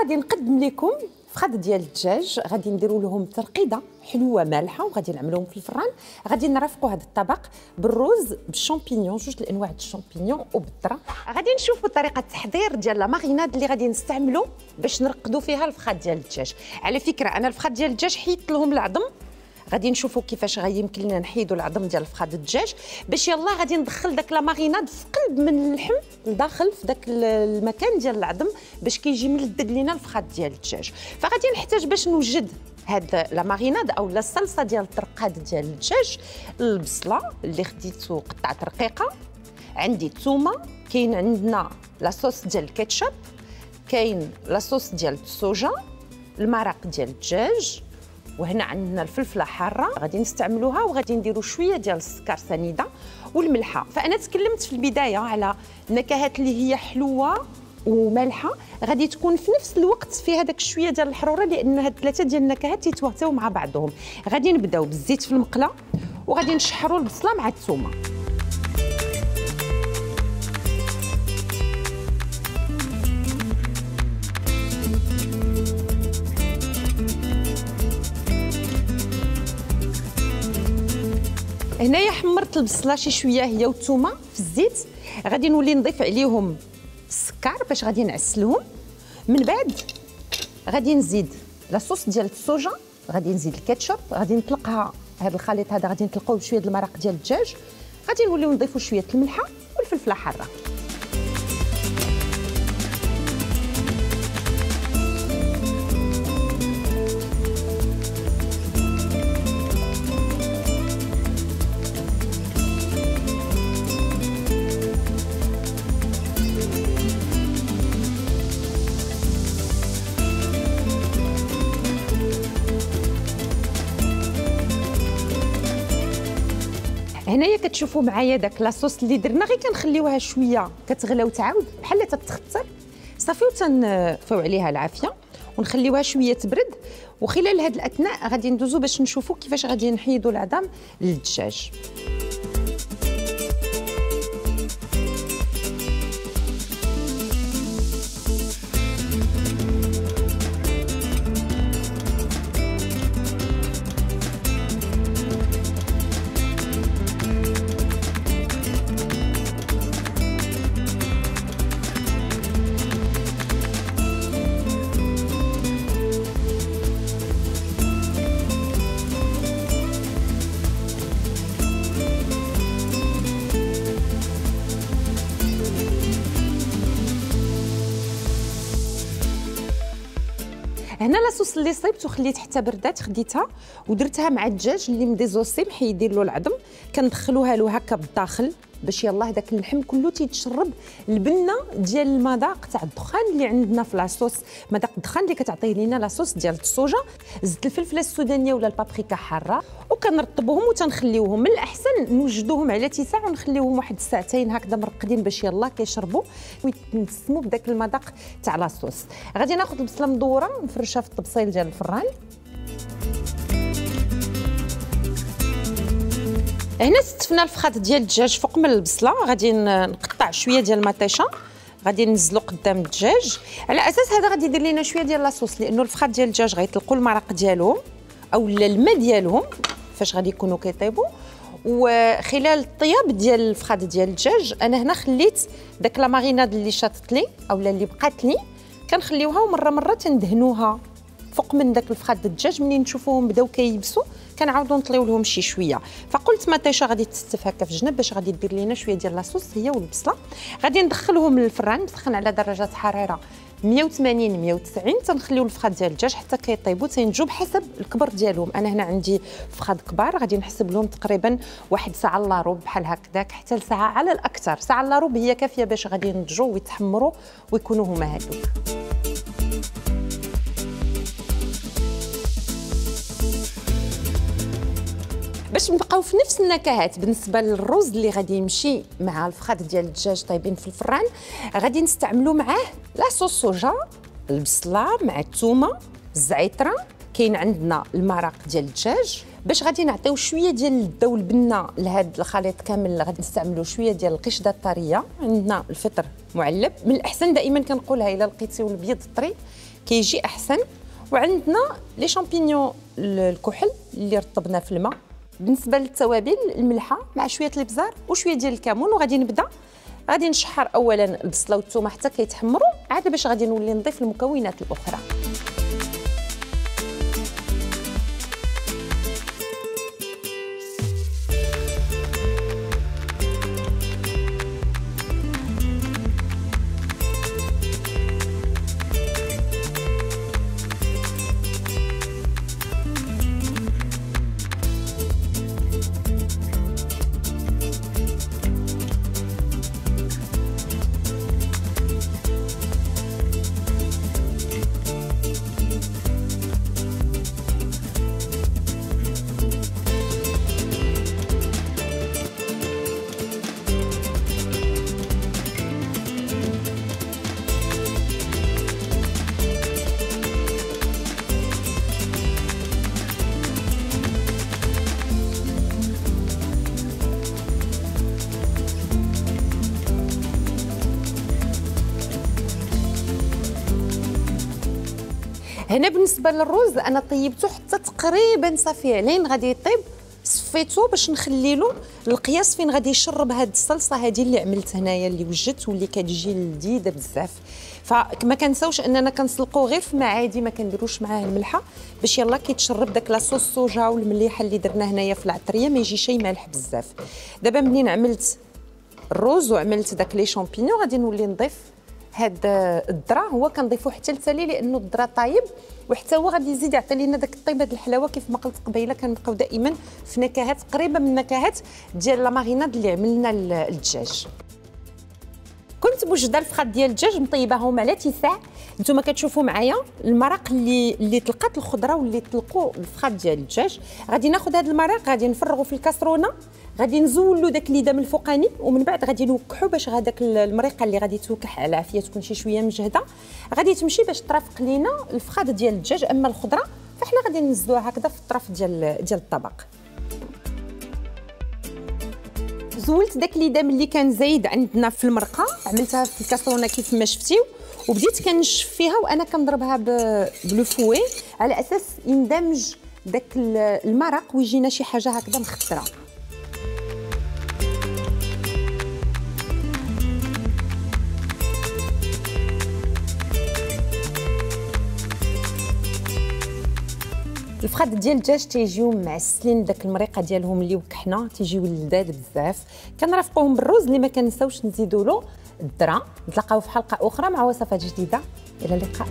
غادي نقدم لكم فخاد ديال الدجاج. غادي نديروا لهم ترقيده حلوه مالحه وغادي نعملوهم في الفران. غادي نرافقوا هذا الطبق بالرز بالشامبينيون، جوج الانواع د الشامبينيون وبالذره. غادي نشوفوا طريقه التحضير ديال لا ماريناد اللي غادي نستعملوا باش نرقدوا فيها الفخاد ديال الدجاج. على فكره انا الفخاد ديال الدجاج حيدت لهم العظم، غادي نشوفوا كيفاش يمكن لنا نحيدوا العظم ديال فخاد الدجاج باش يلا غادي ندخل داك لا ماريناد في قلب من اللحم لداخل في داك المكان ديال العظم باش كيجي ملذذ لينا الفخاد ديال الدجاج. فغادي نحتاج باش نوجد هاد لا ماريناد او لا الصلصه ديال الترقاد ديال الدجاج، البصله اللي خديتو قطعه رقيقه، عندي الثومه، كاين عندنا لاصوص ديال الكاتشب، كاين لاصوص ديال الصوجا، المرق ديال الدجاج، وهنا عندنا الفلفله حاره غادي نستعملوها، وغادي نديروا شويه ديال السكر سنيده والملحه. فانا تكلمت في البدايه على النكهات اللي هي حلوه ومالحه، غادي تكون في نفس الوقت فيها داك شويه ديال الحروره، لان هاد ثلاثه ديال النكهات تيتواتاو مع بعضهم. غادي نبداو بالزيت في المقله وغادي نشحروا البصله مع الثومه. هنايا حمرت البصله شي شويه هي والثومه في الزيت. غادي نولي نضيف عليهم السكر باش غادي نعسلهم. من بعد غادي نزيد لاصوص ديال الصوجا، غادي نزيد الكاتشب، غادي نطلقها هذا الخليط هذا غادي نطلقوه بشويه د المرق ديال الدجاج. غادي نوليو نضيفوا شويه الملحه والفلفله حاره. هنايا كتشوفوا معايا داك لاصوص اللي درنا، غير كنخليوها شويه كتغلى وتعاود بحال تتخثر صافي، وتنفيو عليها العافيه ونخليوها شويه تبرد. وخلال هذا الاثناء غادي ندوزو باش نشوفوا كيفاش غادي نحيدوا العظام للدجاج. هنا لاصوص اللي صيبت وخليت حتى بردات خديتها ودرتها مع الدجاج اللي مديزوسي محيدين له العظم، كندخلوها له هكا بالداخل باش يلاه داك اللحم كله تيتشرب البنه ديال المذاق تاع الدخان اللي عندنا في لاصوص، مذاق الدخان اللي كتعطيه لينا لاصوص ديال الصوجا. زدت الفلفله السودانيه ولا البابريكا حاره وكنرطبوهم وتنخليوهم. من الاحسن نوجدوهم على اتساع ونخليوهم واحد الساعتين هكذا مرقدين باش يلاه كيشربوا ويتنسموا بداك المذاق تاع لاصوص. غادي ناخذ البصله مدوره نفرشها في الطبسيل ديال الفران. هنا ستفنا الفخاد ديال الدجاج فوق من البصله. غادي نقطع شويه ديال المطيشه غادي ننزلو قدام الدجاج. على اساس هذا غادي يدير لنا شويه ديال لاصوص، لانه الفخاد ديال الدجاج غيطلقوا المرق ديالهم اولا الماء ديالهم فاش غادي يكونوا كيطيبوا. وخلال الطياب ديال الفخاد ديال الدجاج انا هنا خليت داك لا ماريناد اللي شاطت لي اولا اللي بقات لي كنخليوها ومره مره تندهنوها فوق من داك الفخاد ديال الدجاج. منين نشوفوهم بداو كييبسوا كنعاودوا نطليو لهم شي شويه. فقلت مطيشه غادي تستف هكا في الجنب باش غادي دير لينا شويه ديال لاصوص هي والبصله. غادي ندخلهم للفران مسخن على درجه حراره 180 190. تنخليو الفخاد ديال الدجاج حتى كيطيبوا، تينجوا بحسب الكبر ديالهم. انا هنا عندي فخاد كبار غادي نحسب لهم تقريبا واحد ساعه الا ربع بحال هكذاك حتى لساعه على الاكثر. ساعه الا ربع هي كافيه باش غادي ينضجوا ويتحمروا ويكونوا هما هادوك. باش نبقاو في نفس النكهات بالنسبه للرز اللي غادي يمشي مع الفخاد ديال الدجاج طايبين في الفران، غادي نستعملوا معاه لاصوص صوجا، البصله مع الثومه، الزعتره، كاين عندنا المرق ديال الدجاج. باش غادي نعطيو شويه ديال اللذه والبنه لهذا الخليط كامل غادي نستعملوا شويه ديال القشده الطريه. عندنا الفطر معلب، من الاحسن دائما كنقولها الا لقيتيو البيض طري كيجي احسن. وعندنا لي شامبينيون الكحل اللي رطبنا في الماء. بالنسبه للتوابل الملحه مع شويه الابزار وشويه ديال الكمون. وغادي نبدا غادي نشحر اولا البصله والثومه حتى كيتحمروا، عاد باش غادي نولي نضيف المكونات الاخرى. هنا بالنسبه للرز انا طيبته حتى تقريبا صافي علين غادي يطيب. صفيته باش نخلي له القياس فين غادي يشرب هاد الصلصه هذه اللي عملت هنايا اللي وجدت واللي كتجي لذيذه بزاف. فما كنساوش اننا كنسلقوه غير في ماء عادي، ما كنديروش معاه الملحه باش يلا كيتشرب داك لاصوص الصوجا والمليحه اللي درنا هنايا في العطريه ما يجي شي مالح بزاف. دابا منين عملت الرز وعملت داك لي شامبينيون غادي نولي نضيف هاد الذره. هو كنضيفو حتى لتالي لانه الذره طايب وحتى هو غادي يزيد يعطي لنا داك الطيب. هاد الحلاوه كيف ما قلت قبيله كنبقاو دائما في نكهات قريبه من النكهات ديال لا ماريناد اللي عملنا الدجاج. كنت بوجده الفخاد ديال الدجاج مطيباهم على اتساع. نتوما كتشوفوا معايا المرق اللي طلقات الخضره واللي طلقوا الفخاد ديال الدجاج. غادي ناخذ هذا المرق غادي نفرغوا في الكاسرونه، غادي نزولوا داك الليدام الفوقاني ومن بعد غادي نوكحوا باش هذاك المريقه اللي غادي توكح على عافيه تكون شي شويه مجهده غادي تمشي باش ترافق لينا الفخاد ديال الدجاج. اما الخضره فاحنا غادي ننزلوها هكذا في الطرف ديال الطبق. زولت داك الليدام اللي كان زايد عندنا في المرقه، عملتها في الكاسرونه كيف ما شفتيو وبديت كنشف فيها وانا كنضربها بلو فوي على اساس يندمج داك المرق ويجينا شي حاجه هكذا مخضره. الفخاد ديال الدجاج تيجيو معسلين داك المريقه ديالهم اللي وكحنا تيجيو لذاذ بزاف. كنرافقوهم بالرز اللي ما كنساوش نزيدوا له الذره. نتلاقاو في حلقه اخرى مع وصفات جديده. الى اللقاء.